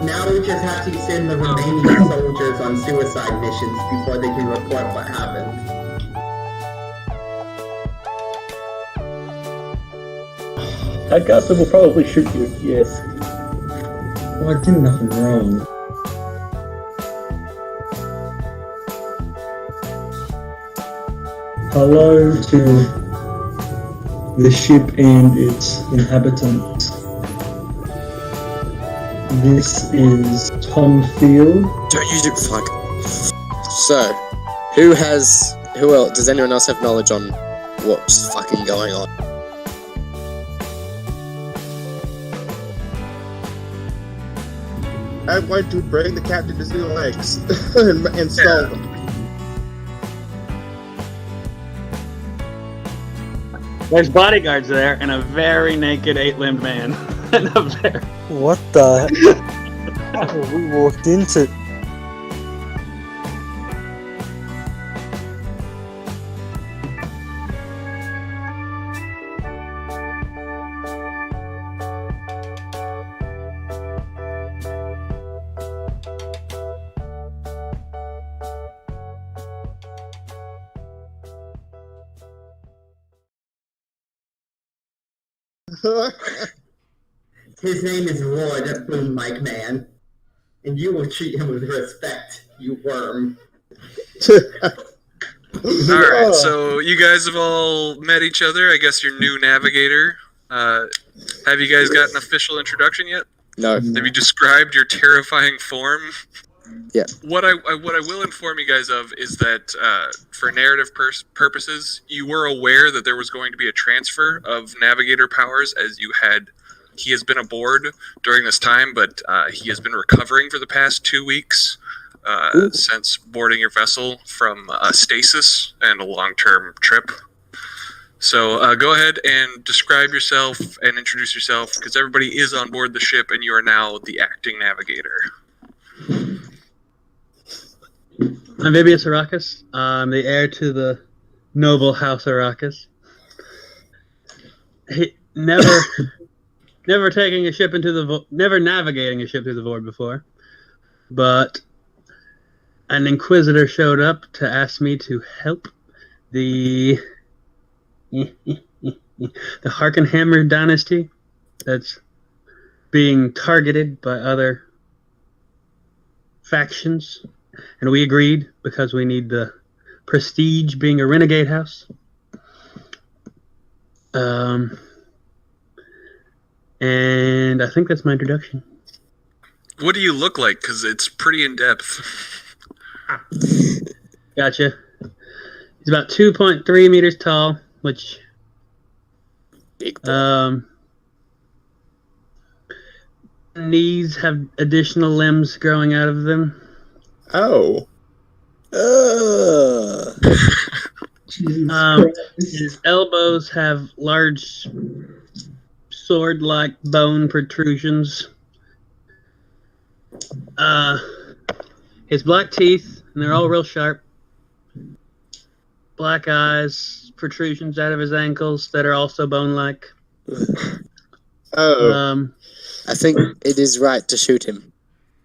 Now we just have to send the remaining soldiers on suicide missions before they can report what happened. That Gusta will probably shoot you, yes. Well, I did nothing wrong. Hello to the ship and its inhabitants. This is Tom Field. Don't use it, fuck. So, who else? Does anyone else have knowledge on what's fucking going on? I want to bring the captain to new legs and install them. There's bodyguards there and a very naked 8-limbed man. What the? We walked into. His name is Lord Boom Mike Man, and you will treat him with respect, you worm. Alright, so you guys have all met each other. I guess your new Navigator. Have you guys got an official introduction yet? No. Have you described your terrifying form? Yeah. What I will inform you guys of is that for narrative purposes, you were aware that there was going to be a transfer of Navigator powers, as he has been aboard during this time, but he has been recovering for the past 2 weeks since boarding your vessel from stasis and a long-term trip. So go ahead and describe yourself and introduce yourself, because everybody is on board the ship and you are now the acting Navigator. I'm Vibius Arrakis. I'm the heir to the noble house Arrakis. Never taking a ship into the never navigating a ship through the void before, but an Inquisitor showed up to ask me to help the Harkenhammer dynasty that's being targeted by other factions, and we agreed because we need the prestige being a renegade house. And I think that's my introduction. What do you look like? Because it's pretty in-depth. Gotcha. He's about 2.3 meters tall, which knees have additional limbs growing out of them. Oh. His elbows have large sword-like bone protrusions. His black teeth, and they're all real sharp. Black eyes, protrusions out of his ankles that are also bone-like. Oh. I think it is right to shoot him.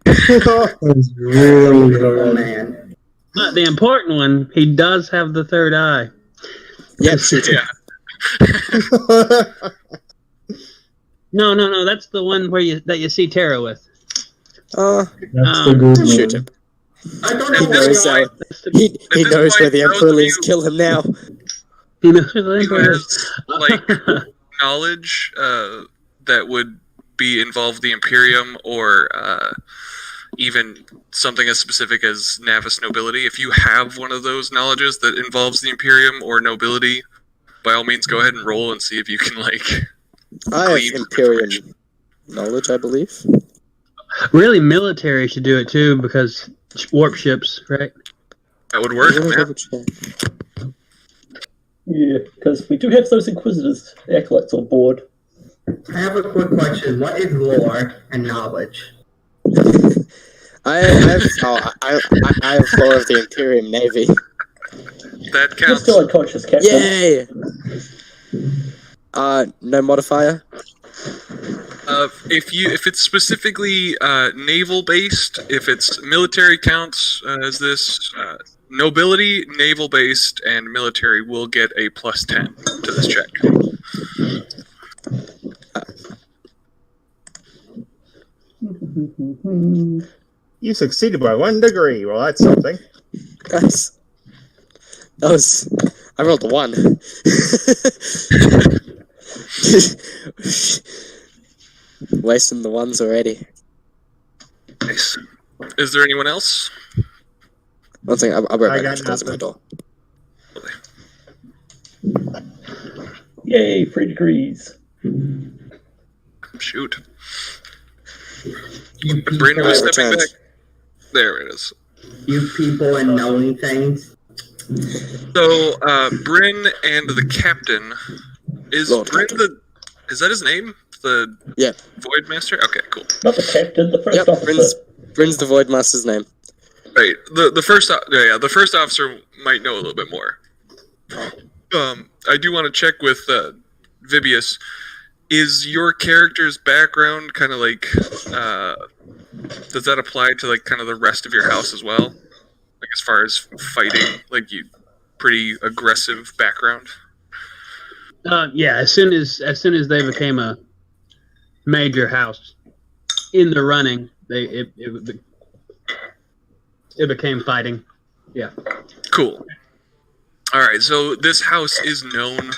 That's really Oh, hard. man. But the important one, he does have the third eye. Yep, shoot him. No, that's the one that you see Tara with. That's the good one. Shoot him. I don't He know knows, why. he knows where the Emperor lives. Kill him now. He knows where the Who Emperor has, is. knowledge that would be involved the Imperium, or even something as specific as Navis nobility. If you have one of those knowledges that involves the Imperium or nobility, by all means go ahead and roll and see if you can, I have Imperium knowledge, I believe. Really, military should do it too, because warp ships, right? That would work, man. Yeah, because we do have those Inquisitors, acolytes on board. I have a quick question. What is lore and knowledge? I have lore of the Imperium Navy. That You're counts. still unconscious, Captain. Yay! No modifier? If it's specifically naval based, if it's military counts as this nobility, naval based, and military will get a +10 to this check. You succeeded by 1 degree. Well, that's something. Guys, I rolled a 1. Wasting the ones already. Nice. Is there anyone else? One thing, I'll be right back. I Just got closing my door. Yay, 3 degrees. Shoot. You Bryn people, was stepping returned. back. There it is. you people and knowing things. So, Bryn and the captain. Is Lord Bryn Captain. is that his name? The Yeah. Void Master? Okay, cool. Not the captain, the first Yep, officer. Bryn's the Void Master's name. Right. The first officer might know a little bit more. I do want to check with Vibius. Is your character's background kind of like does that apply to like kind of the rest of your house as well? Like as far as fighting, like you pretty aggressive background? Yeah, as soon as they became a major house in the running, it became fighting. Yeah. Cool. All right, so this house is known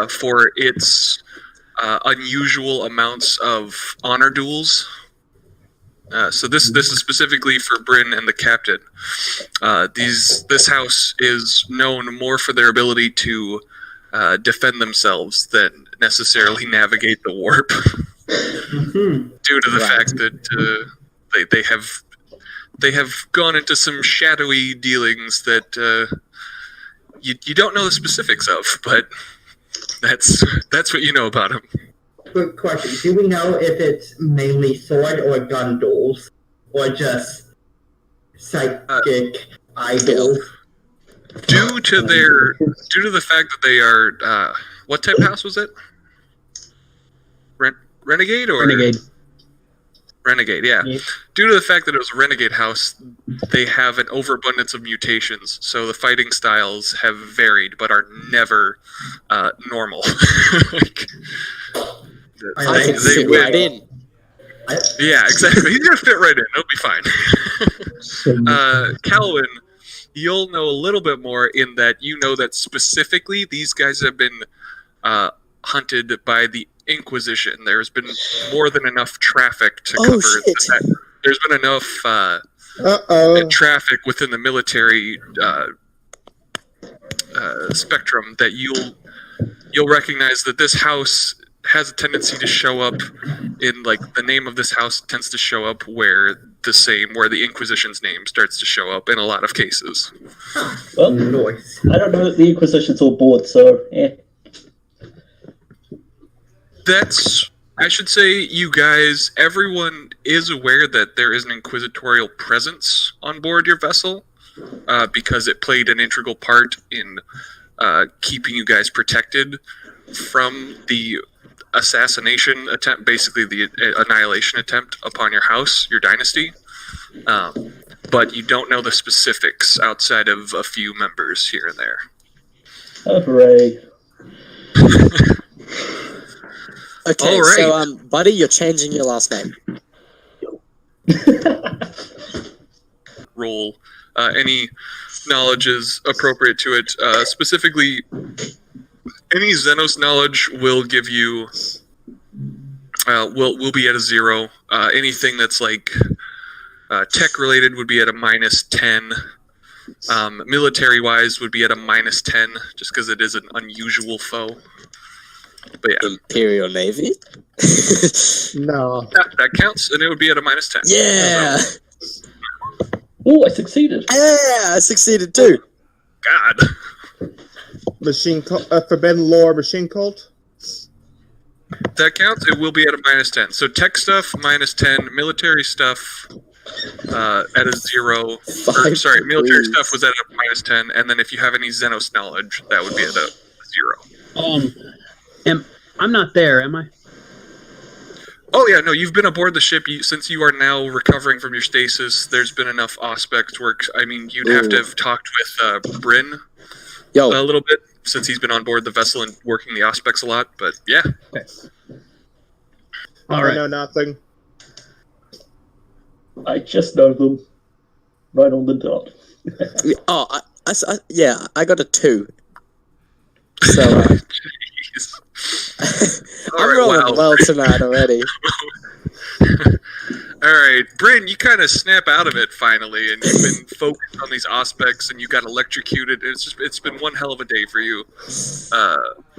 for its unusual amounts of honor duels. So this is specifically for Bryn and the captain. This house is known more for their ability to defend themselves than necessarily navigate the warp, due to the fact that they have gone into some shadowy dealings that you don't know the specifics of, but that's what you know about them. Quick question. Do we know if it's mainly sword or gun duels? Or just psychic idols? Due to the fact that they are what type house was it? Renegade or Renegade. Renegade, yeah. Yep. Due to the fact that it was a renegade house, they have an overabundance of mutations, so the fighting styles have varied, but are never normal. Like, I can fit win. right in. Yeah, exactly. He's gonna fit right in. It'll be fine. Calvin, you'll know a little bit more in that you know that specifically these guys have been hunted by the Inquisition. There's been more than enough traffic to cover that. There's been enough traffic within the military spectrum that you'll recognize that this house has a tendency to show up in, like, the name of this house tends to show up where the Inquisition's name starts to show up in a lot of cases. Well, Noise. I don't know that the Inquisition's all board, so I should say, you guys, everyone is aware that there is an inquisitorial presence on board your vessel, because it played an integral part in keeping you guys protected from the assassination attempt, basically the annihilation attempt upon your house, your dynasty. But you don't know the specifics outside of a few members here and there. oh, hooray. Okay, All right. so buddy, you're changing your last name. Roll any knowledge is appropriate to it. Specifically, any Xenos knowledge will give you will be at a 0. Anything that's like tech related would be at a -10. Military wise would be at a -10, just because it is an unusual foe. But yeah, Imperial Navy? No. that counts, and it would be at a -10. Yeah! Oh, I succeeded. Yeah, I succeeded too. God, Machine cult, Forbidden Lore machine cult. that counts. It will be at a -10. So tech stuff -10, military stuff at a 0. Or, sorry, military stuff was at a -10, and then if you have any Xenos knowledge, that would be at a 0. I'm not there, am I? Oh yeah, no, you've been aboard the ship since you are now recovering from your stasis. There's been enough Auspex work. I mean, you'd have to have talked with Bryn a little bit since he's been on board the vessel and working the Auspex a lot. But yeah. Okay. All right. I know nothing. I just know them. Right on the dot. I got a 2. So Jeez. I'm Alright, rolling well tonight already. Alright, Bryn, you kind of snap out of it finally, and you've been focused on these Auspex, and you got electrocuted. It's been one hell of a day for you.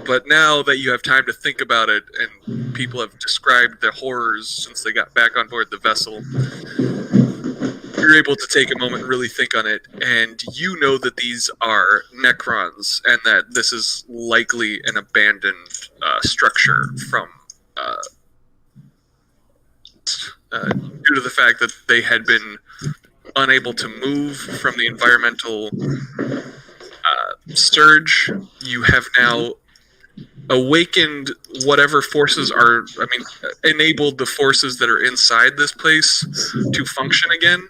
But now that you have time to think about it, and people have described the horrors since they got back on board the vessel, you're able to take a moment and really think on it, and you know that these are Necrons, and that this is likely an abandoned structure from due to the fact that they had been unable to move from the environmental surge. You have now awakened whatever forces enabled the forces that are inside this place to function again.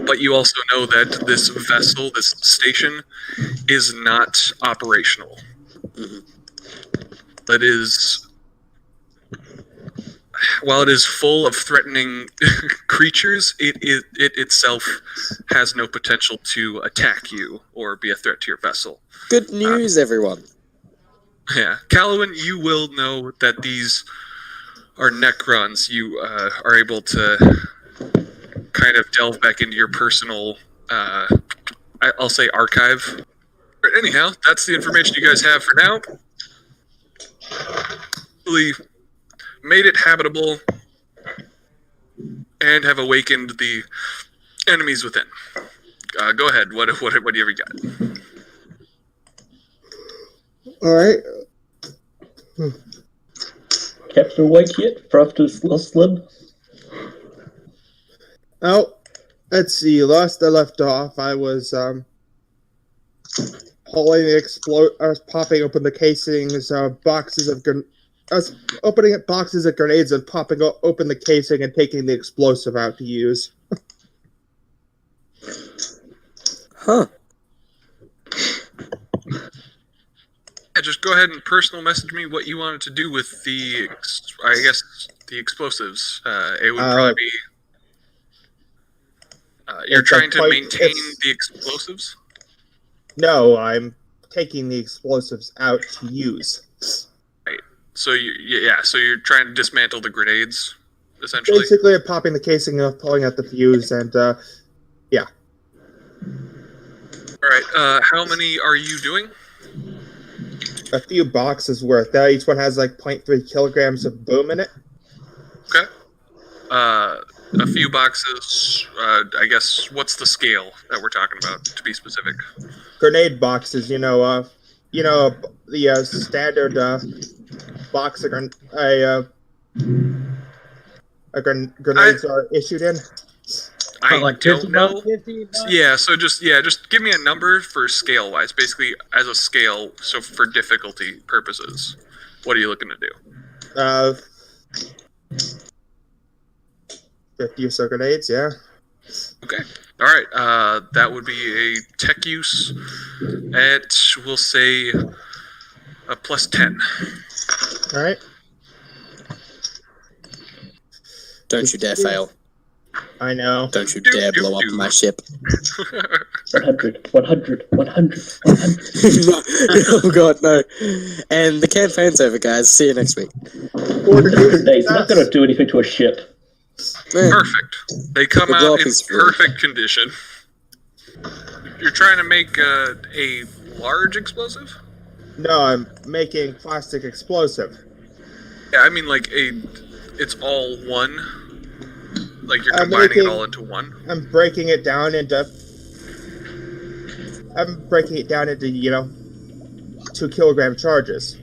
But you also know that this vessel, this station, is not operational. That is, while it is full of threatening creatures, it itself has no potential to attack you or be a threat to your vessel. Good news, everyone. Yeah, Callowin, you will know that these are Necrons. You are able to kind of delve back into your personal, I'll say archive. But anyhow, that's the information you guys have for now. Really made it habitable and have awakened the enemies within. Go ahead. What do you ever got? All right. Captain awake yet? For after lost limb? Oh, let's see. Last I left off, I was popping open the casings, boxes of I was opening up boxes of grenades and popping open the casing and taking the explosive out to use. Huh. Yeah, just go ahead and personal message me what you wanted to do with the explosives. It would probably be... you're trying to maintain the explosives? No, I'm taking the explosives out to use. Right. So you're trying to dismantle the grenades, essentially? Basically, I'm popping the casing up, pulling out the fuse, and, yeah. Alright, how many are you doing? A few boxes worth. Each one has, like, 0.3 kilograms of boom in it. Okay. A few boxes, I guess, what's the scale that we're talking about, to be specific? Grenade boxes, the standard box grenades are issued in. I like don't know. 50 Yeah, just give me a number for scale-wise, basically as a scale, so for difficulty purposes. What are you looking to do? 50 or so grenades, yeah. Okay. Alright, that would be a tech use at, we'll say, a plus 10. Alright. Don't you dare fail. I know. Don't you dare blow up my ship. 100, 100, 100, 100. No. Oh god, no. And the campaign's over, guys. See you next week. Grenades not going to do anything to a ship. Man. Perfect. They come out in perfect condition. You're trying to make a large explosive? No, I'm making plastic explosive. Yeah, I mean like it's all one. Like you're combining it all into one. I'm breaking it down into 2 kilogram charges.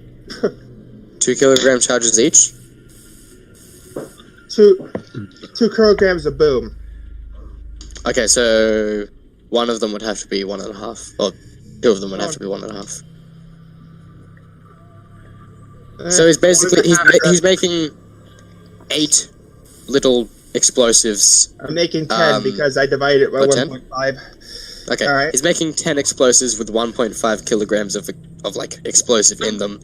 2 kilogram charges each? 2 kilograms of boom. Okay, so one of them would have to be 1.5, or 2 of them would have to be 1.5. So he's basically he's making 8 little explosives. I'm making 10 because I divided it by 1.5. Okay, All right. He's making 10 explosives with 1.5 kilograms of like explosive in them.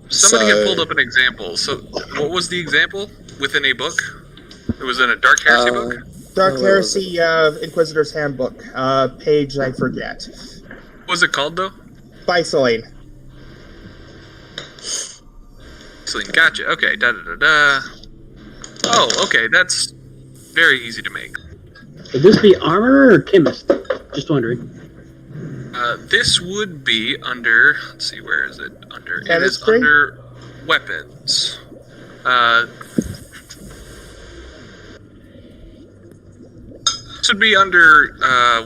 Somebody had pulled up an example. So, what was the example within a book? It was in a Dark Heresy book? Dark Heresy Inquisitor's Handbook. Page I forget. What was it called, though? Bisolane. Gotcha. Okay. Oh, okay. That's very easy to make. Would this be armor or chemist? Just wondering. This would be under. Let's see, where is it under? Chemistry? It is under weapons. This would be under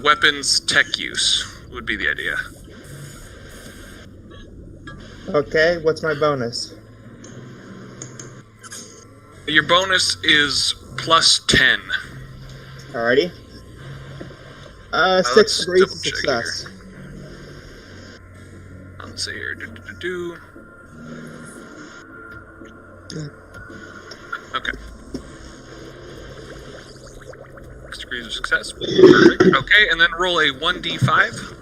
weapons tech use. Would be the idea. Okay, what's my bonus? Your bonus is plus 10. Alrighty. 6 degrees of success. Let's see here. Okay. 6 degrees of success. Perfect. Okay, and then roll a 1d5.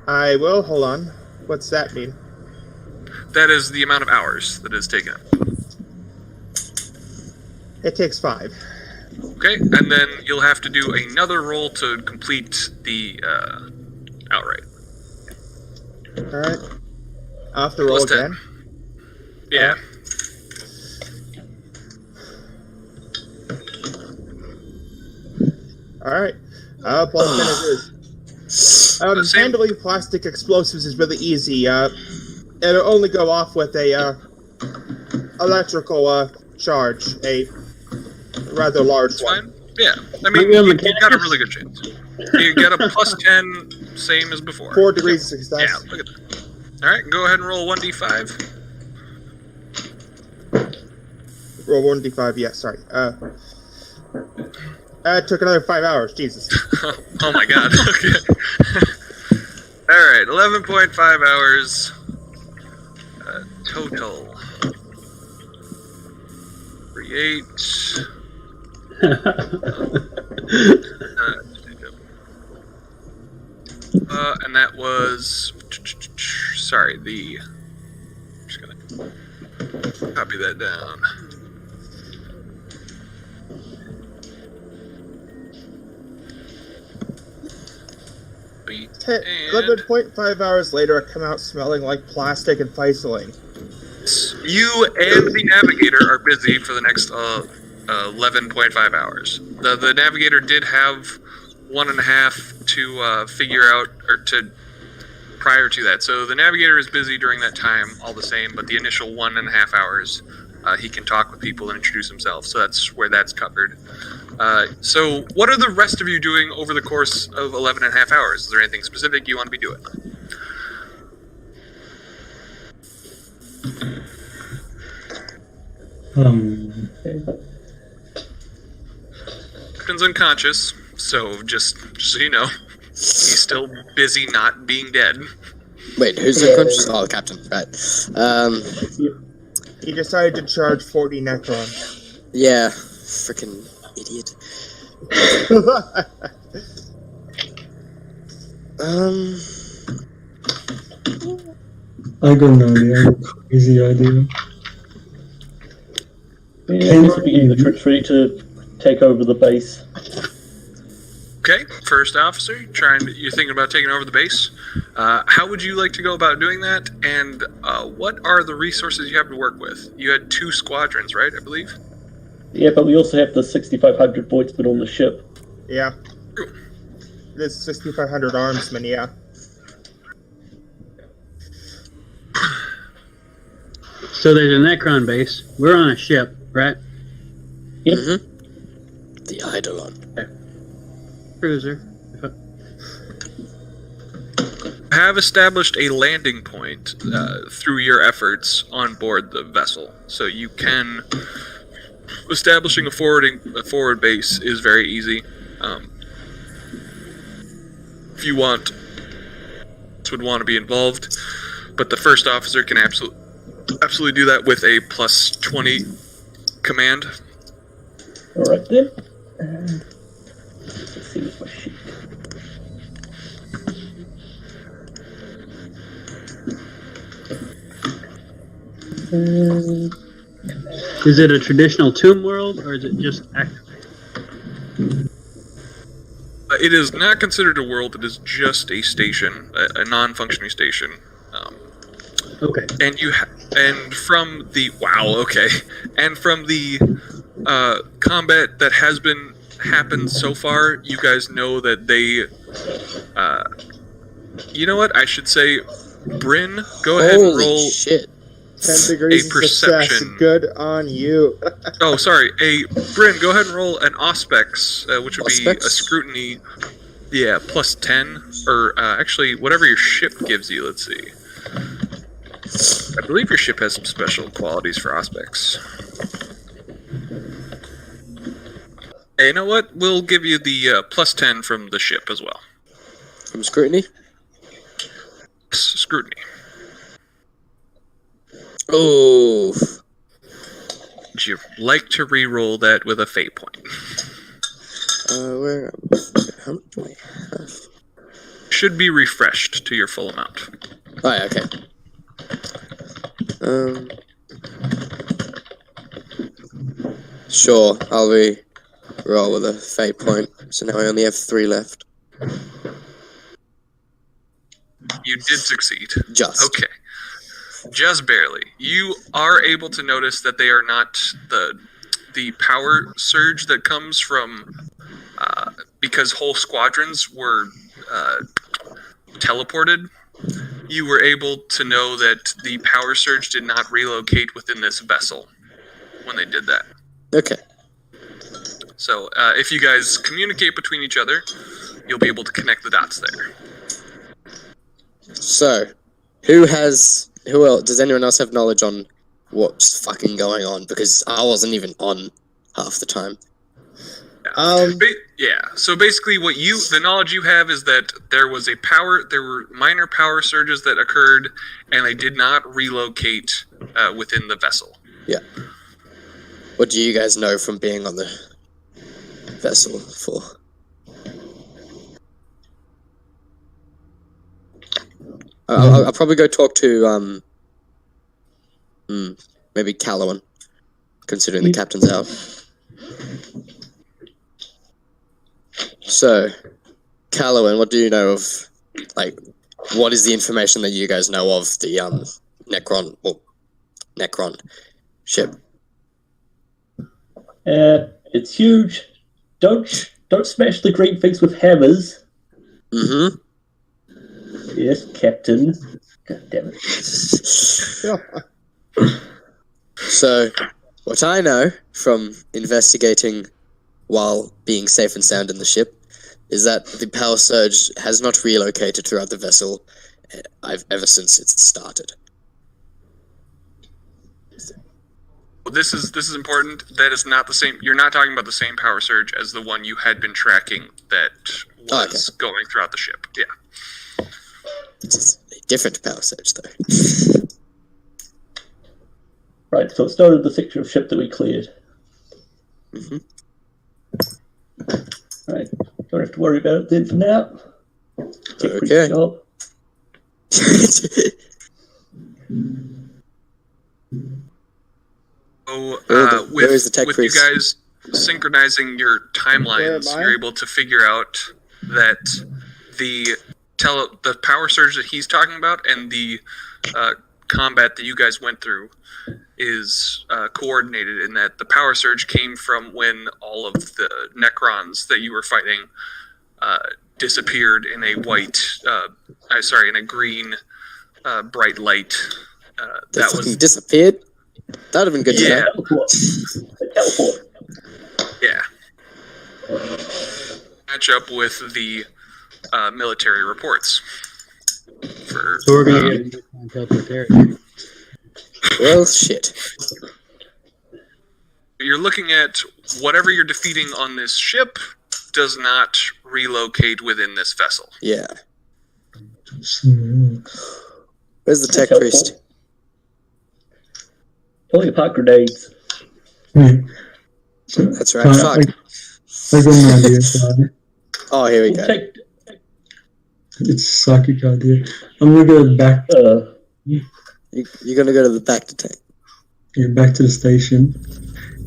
I will. Hold on. What's that mean? That is the amount of hours that is taken. It takes 5. Okay, and then you'll have to do another roll to complete the outright. Alright. I'll have to roll Plus 10. again. Yeah. Alright. Plus 10 it is. Handling plastic explosives is really easy. It'll only go off with a electrical charge, a rather large one. Fine. Yeah, I mean, you got a really good chance. You get a plus 10, same as before. 4 degrees of success. Yeah, look at that. Alright, go ahead and roll 1d5. Roll 1d5, yeah, sorry. It took another 5 hours, Jesus. Oh my god, okay. Alright, 11.5 hours total. Create. And that was. Sorry, I'm just gonna copy that down. And 11.5 hours later, I come out smelling like plastic and Bisolane. you and the Navigator are busy for the next 11.5 hours. The Navigator did have 1.5 to figure out, or to prior to that. So the Navigator is busy during that time, all the same. But the initial 1.5 hours, he can talk with people and introduce himself. So that's where that's covered. So what are the rest of you doing over the course of 11.5 hours? Is there anything specific you want to be doing? Captain's unconscious, so just so you know, he's still busy not being dead. Wait, who's unconscious? Oh, the captain, right. He decided to charge 40 Necron. Yeah, freaking idiot. I got no idea. I got a crazy idea. Yeah, this would be the troops ready to take over the base. Okay, first officer, you're thinking about taking over the base. How would you like to go about doing that? And what are the resources you have to work with? You had 2 squadrons, right? I believe. Yeah, but we also have the 6,500 voidsmen on the ship. Yeah. There's 6,500 armsmen, yeah. So there's a Necron base. We're on a ship, right? Yep. Mm-hmm. The Eidolon. Okay. Cruiser. Have established a landing point through your efforts on board the vessel, so you can. Establishing a forward base is very easy. If you would want to be involved, but the first officer can absolutely do that with a plus 20 command. Alright then. Let's see with my ship. Is it a traditional tomb world, or is it just activate? It is not considered a world. It is just a station, a non-functioning station. Okay. And from the and from the combat that has been happened so far, you guys know that they. You know what? I should say, Bryn, go ahead and roll. Holy shit. 10 degrees A of success. perception. Good on you. Oh, sorry. Bryn, go ahead and roll an Auspex, which would be Auspex? a scrutiny. Yeah, plus 10, or actually, whatever your ship gives you. Let's see. I believe your ship has some special qualities for Auspex. Hey, you know what? We'll give you the plus 10 from the ship as well. From scrutiny? Scrutiny. Oh. Would you like to re-roll that with a fate point? Where? How much do I have? Should be refreshed to your full amount. Oh, yeah, okay. Sure, I'll re-roll with a fate point. So now I only have 3 left. You did succeed. Just. Okay. Just barely. You are able to notice that they are not the power surge that comes from because whole squadrons were teleported. You were able to know that the power surge did not relocate within this vessel when they did that. Okay. So if you guys communicate between each other, you'll be able to connect the dots there. So, who else? Does anyone else have knowledge on what's fucking going on? Because I wasn't even on half the time. Yeah. So basically, the knowledge you have is that there were minor power surges that occurred, and they did not relocate within the vessel. Yeah. What do you guys know from being on the vessel for? I'll probably go talk to maybe Callowin, considering the captain's out. So, Callowin, what do you know of, what is the information that you guys know of the Necron ship? It's huge. Don't smash the green things with hammers. Mm-hmm. Yes, Captain. God damn it. So, what I know from investigating while being safe and sound in the ship is that the power surge has not relocated throughout the vessel ever since it started. This is important. That is not the same. You're not talking about the same power surge as the one you had been tracking that was going throughout the ship. Yeah. It's a different power surge, though. Right, so it started the section of ship that we cleared. Mm-hmm. Right, don't have to worry about it then for now. Okay. Job. So, where is the tech with priest? you guys synchronizing your timelines, Where am I? you're able to figure out that the power surge that he's talking about and the combat that you guys went through is coordinated in that the power surge came from when all of the Necrons that you were fighting disappeared in a in a green bright light. They That fucking was disappeared? That would have been good to know. Teleport. Yeah. Match up with the military reports. For So we're gonna get a Necron teleportation. Well, shit. you're looking at whatever you're defeating on this ship does not relocate within this vessel. Yeah. Where's the tech priest? Pulling apart grenades. Yeah. That's right. I Fuck. got an idea. Sorry. Oh, here we go. It's a psychic idea. I'm gonna go back. You're gonna go to the back to tank. Yeah, back to the station.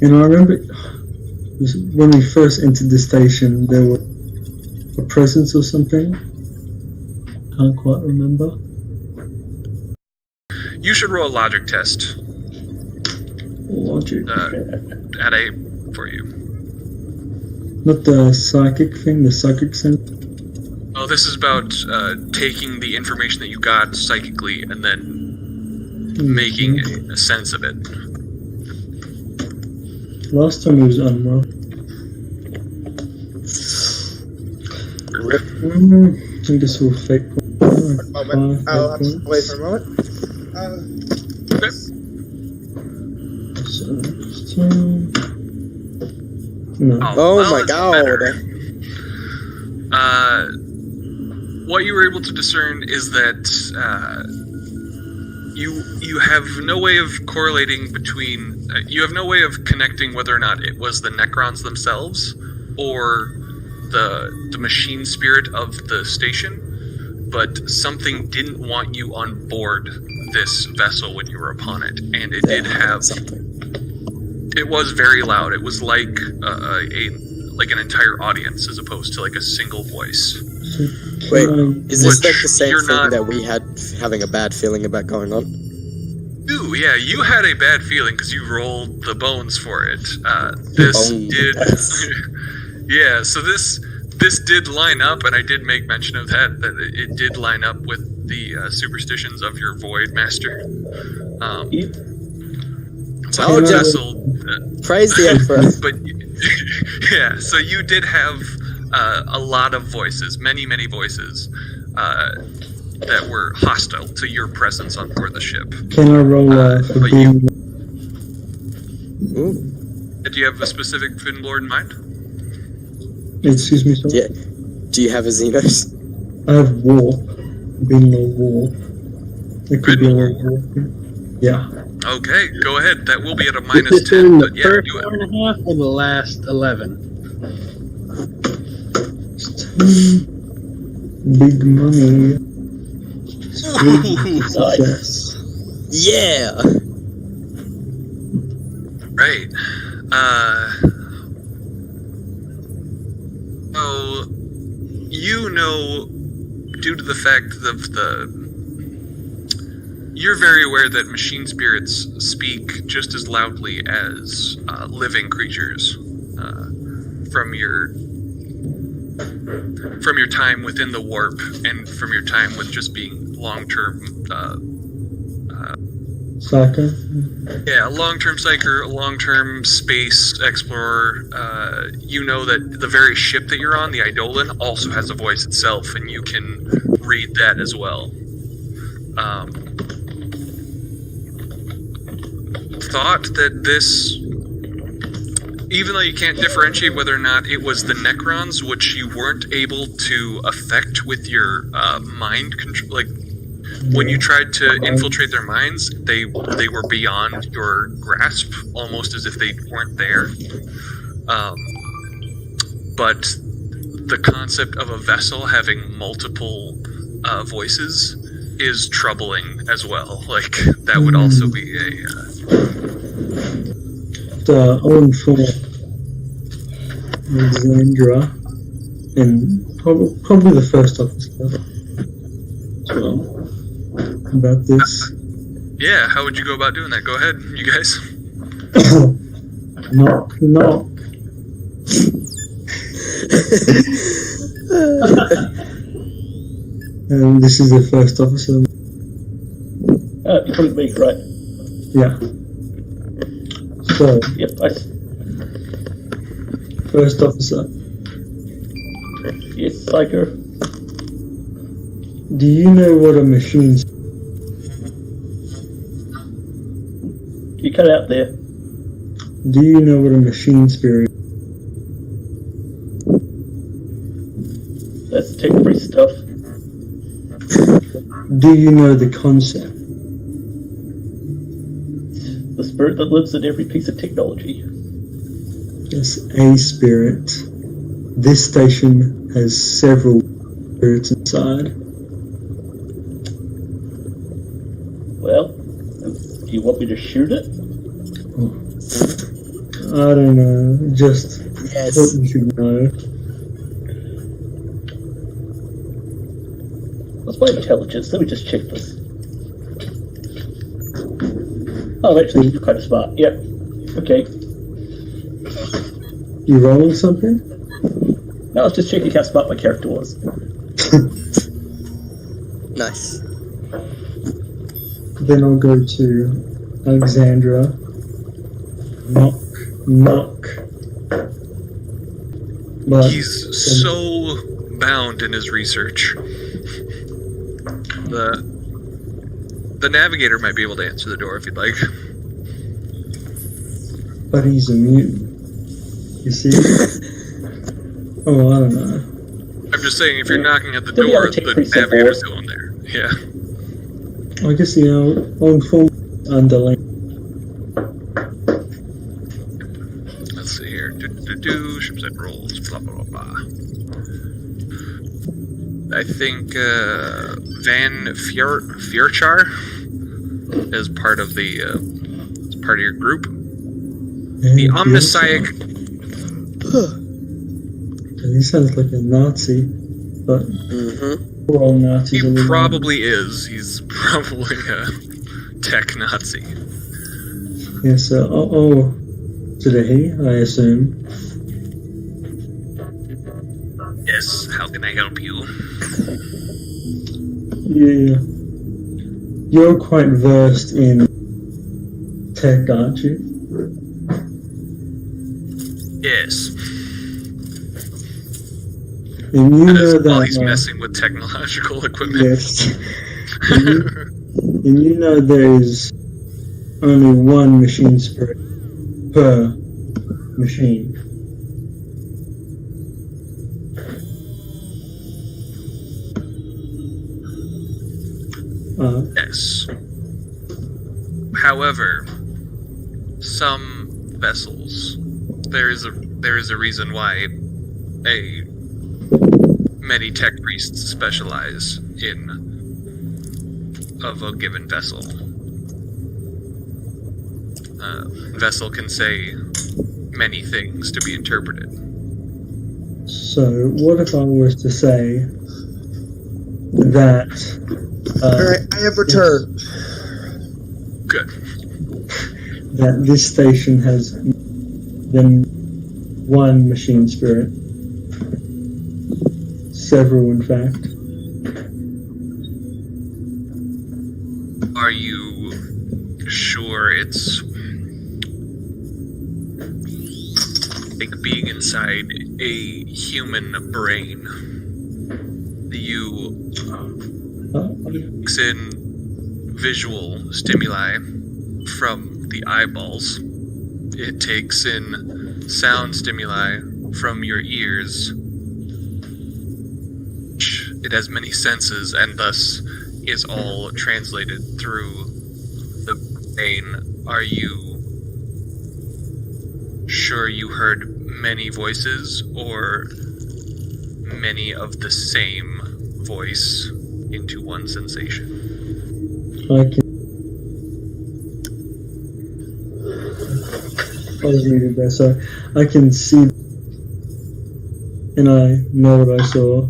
And I remember when we first entered the station, there was a presence or something. Can't quite remember. You should roll a logic test. Logic. At a for you. Not the psychic thing, the psychic sense. Oh, this is about taking the information that you got psychically and then making a sense of it. Last time it was unwell. I think this will fake. Moment. I'll have to wait for a moment. No. Oh my god. What you were able to discern is that you have no way of correlating between you have no way of connecting whether or not it was the Necrons themselves or the machine spirit of the station, but something didn't want you on board this vessel when you were upon it, and it did have something. It was very loud. It was like an entire audience as opposed to like a single voice. Wait, is this like the same you're thing not- that we had having a bad feeling about going on? Ooh, yeah, you had a bad feeling because you rolled the bones for it. This did, yeah. So this did line up, and I did make mention of that it did line up with the superstitions of your Void Master. Told ya. Praise the Emperor. But yeah, so you did have a lot of voices, many voices, that were hostile to your presence on board the ship. Can I roll for but being... Do you have a specific Forbidden Lord in mind? Excuse me, sorry? Yeah. Do you have a Xenos? I have war. Being no war. It could be a war. Yeah. Okay, go ahead. That will be at a minus 10, but yeah, First do it. 4.5 or the last 11? Big money. Ooh, Success. Yeah. right. So you know, due to the fact of you're very aware that machine spirits speak just as loudly as living creatures from your time within the warp and from your time with just being long-term Psycho. yeah, a long-term psyker, a long-term space explorer. You know that the very ship that you're on, the Eidolon, also has a voice itself, and you can read that as well. Thought that this, even though you can't differentiate whether or not it was the Necrons, which you weren't able to affect with your mind control, like when you tried to infiltrate their minds, they were beyond your grasp, almost as if they weren't there. But the concept of a vessel having multiple voices is troubling as well. Like that would also be a The own for Alexandra and probably the first officer as well about this. yeah. How would you go about doing that? Go ahead, you guys. Knock, knock. And this is the first officer. You couldn't be right. Yeah. So, Yep. first officer, Yes, Psycho. do you know what a machine's... You cut out there. Do you know what a machine spirit... That's tech-free stuff. Do you know the concept? The spirit that lives in every piece of technology. It's a spirit. This station has several spirits inside. Well, do you want me to shoot it? I don't know. Just Yes. what you should know. What's my intelligence? Let me just check this. Oh, I'm actually kind of smart. Yep. Okay. You rolling something? No, I was just checking how smart my character was. Nice. Then I'll go to Alexandra. Knock. But He's so bound in his research. The Navigator might be able to answer the door if you'd like. But he's a mutant. You see? Oh, I don't know. I'm just saying, if you're knocking at the Then we door, ought to take the priests on Navigator's board. going there. Yeah. I guess I'll inform underling. Let's see here. Ships and rolls. Blah blah blah blah. I think Van Fierchar is part of your group. The Omniscience. He sounds like a Nazi, but we're all Nazis. He probably is. He's probably a tech Nazi. Yeah, so today, I assume. Yes. How can I help you? Yeah. You're quite versed in tech, aren't you? Yes. And you That know is while that. he's messing with technological equipment. Yes. and you know there's only one machine spirit per machine. Yes. However, some vessels, there is a reason why many tech priests specialize in of a given vessel. Vessel can say many things to be interpreted. So, what if I was to say that? Alright, I have returned. Good. That this station has then one machine spirit. Several, in fact. Are you sure it's like being inside a human brain? You mix in visual stimuli from the eyeballs. It takes in sound stimuli from your ears. It has many senses and thus is all translated through the brain. Are you sure you heard many voices or many of the same voice into one sensation? I was reading there, so I can see and I know what I saw,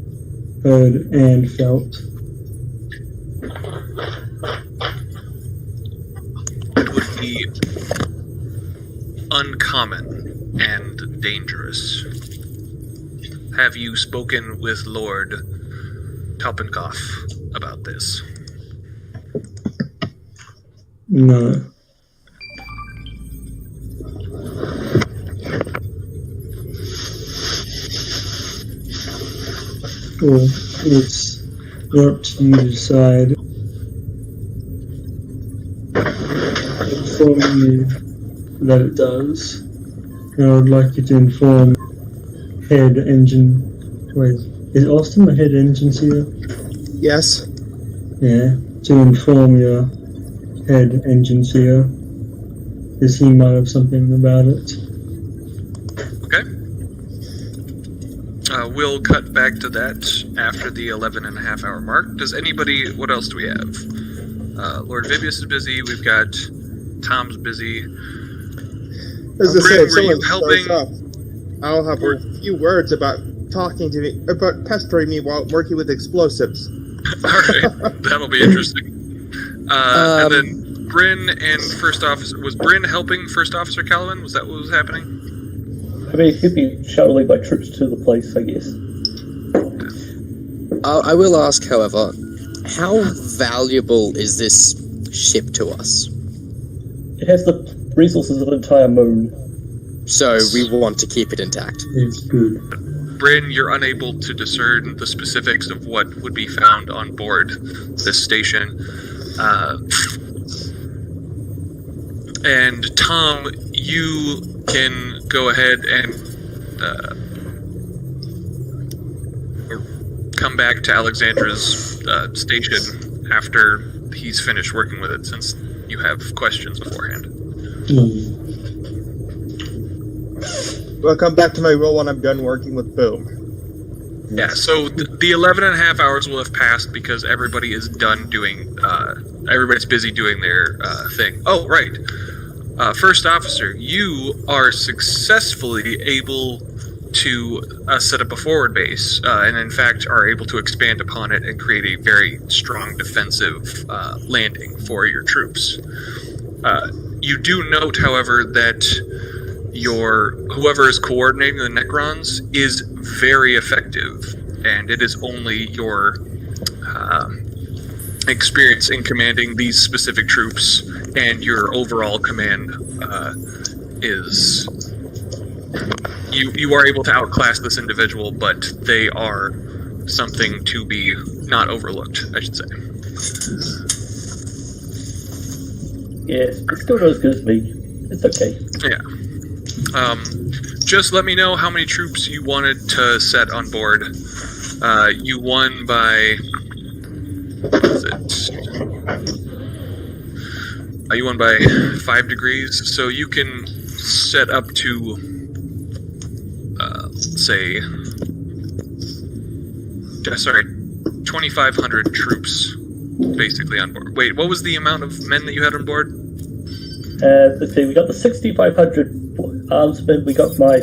heard, and felt. It would be uncommon and dangerous. Have you spoken with Lord Toppenkoff about this? No. Well, it's up to you to decide. Inform you that it does. And I would like you to inform head engine. Wait, is Austin the head engine seer? Yes. Yeah, to inform your head engine seer because he might have something about it. Okay. We'll cut back to that after the 11.5-hour mark. Does anybody... What else do we have? Lord Vibius is busy. We've got... Tom's busy. As I Bryn, said, were you someone helping? starts off, I'll have a few words about talking to me, about pestering me while working with explosives. Alright, that'll be interesting. And then Bryn and First Officer... Was Bryn helping First Officer Calvin? Was that what was happening? I mean, he'd be shuttling my troops to the place, I guess. I will ask, however, how valuable is this ship to us? It has the resources of an entire moon. So we want to keep it intact. It's good. Bryn, you're unable to discern the specifics of what would be found on board this station. And Tom, you can go ahead and come back to Alexandra's station after he's finished working with it, since you have questions beforehand. I'll come back to my role when I'm done working with Boom. Yeah, so the 11.5 hours will have passed because everybody is done doing, everybody's busy doing their thing. Oh, right. First Officer, you are successfully able to set up a forward base, and in fact are able to expand upon it and create a very strong defensive landing for your troops. You do note, however, that whoever is coordinating the Necrons is very effective, and it is only your experience in commanding these specific troops and your overall command is... You are able to outclass this individual, but they are something to be not overlooked, I should say. Yes, it's still not as good as me. It's okay. Yeah. Just let me know how many troops you wanted to set on board. You won by... What is it? You won by 5 degrees, so you can set up to... say, 2,500 troops basically on board. Wait, what was the amount of men that you had on board? Let's see, we got the 6,500 armsmen, we got my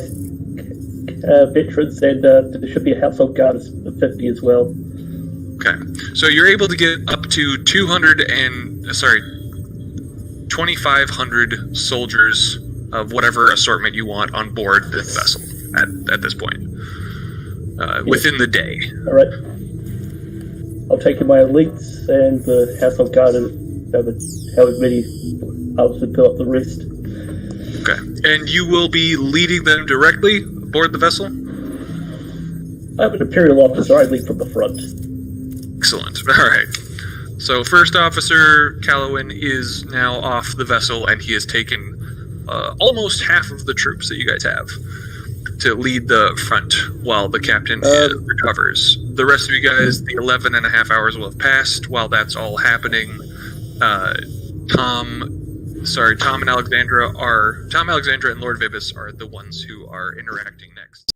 veterans, and there should be a household guard of 50 as well. Okay, so you're able to get up to 2,500 soldiers of whatever assortment you want on board this vessel at this point, within the day. All right. I'll take in my elites and the household guard and however many others would fill up the rest. Okay, and you will be leading them directly aboard the vessel? I'm an Imperial officer. I lead from the front. Excellent. All right. So First Officer Callowin is now off the vessel, and he has taken almost half of the troops that you guys have to lead the front while the captain recovers. The rest of you guys, the 11.5 hours will have passed. While that's all happening, Tom and Alexandra and Lord Vibus are the ones who are interacting next.